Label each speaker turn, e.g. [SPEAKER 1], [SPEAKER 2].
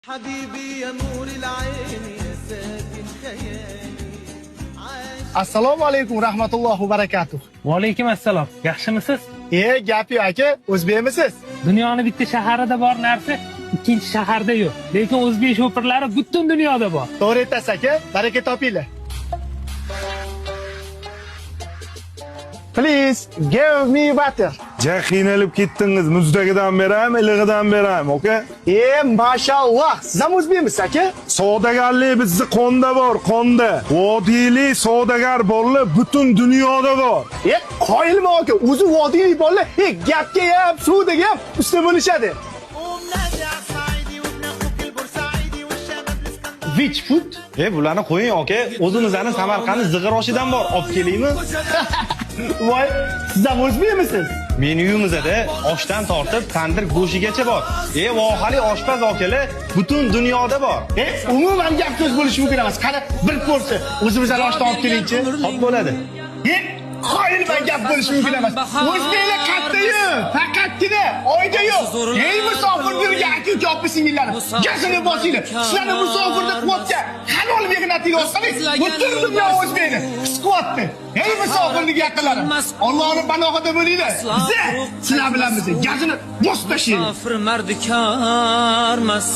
[SPEAKER 1] حبيبي يا نور العين يا ساكن خيالي
[SPEAKER 2] Assalomu alaykum rahmatullohi va barakatuh.
[SPEAKER 3] Va alaykum assalom. Yaxshimisiz?
[SPEAKER 2] Gap yo'q aka, o'zbekmisiz?
[SPEAKER 3] Dunyoni bitta shaharida bor narsa ikkinchi shaharda yo'q. Lekin o'zbek shopirlari butun dunyoda bor.
[SPEAKER 2] To'g'ri aytasiz aka, baraka topinglar. Please give me water.
[SPEAKER 4] Ja qiynalib ketdingiz. Muzdagidan beraymi, ilig'idan beraymi, oka?
[SPEAKER 2] Mashalloh, siz ham o'zbekmisiz aka?
[SPEAKER 4] Savdogarlik bizni qonda bor, qonda. Vodiylik savdogar bolalar butun dunyoda bor.
[SPEAKER 2] Qoyilmi aka, o'zi vodiylik bolalar, gapga ham, suvdaga ham usta bo'lishadi.
[SPEAKER 1] ومنادي عصايدي وابن اخوك البورسعيدي والشباب الاسكندراني
[SPEAKER 5] Which food? Bularni qo'ying aka. O'zimizning Samarqand zig'ir oshidan bor. Olib kelingmi?
[SPEAKER 2] Voy, siz ham o'zbekmisiz?
[SPEAKER 5] Menyumizda oshdan tortib tandir go'shigacha bor. Vohali oshpaz akalar butun dunyoda bor.
[SPEAKER 2] Umuman gap so'z bo'lishi mumkin emas. Qani bir ko'rsa, o'zimizdan oshdan olib kelingchi.
[SPEAKER 5] Hop bo'ladi.
[SPEAKER 2] Qoyilman gap bo'lishi mumkin emas. O'zbeklar katta-yu, faqatgina oyda yo'q. Musofir birga aka-uka opa-singillar. Gasini bosinglar. Sizlarni musofirda quvvatga halol mehnatingizni olsangiz, butun dunyo o'zbeklar. Qisqotdi. Musofirlik yaqinlari. Allohning panohida bo'linglar. Biz sizlar bilan biz gasini bosib tashlaylik.
[SPEAKER 1] Kafir mardikar mas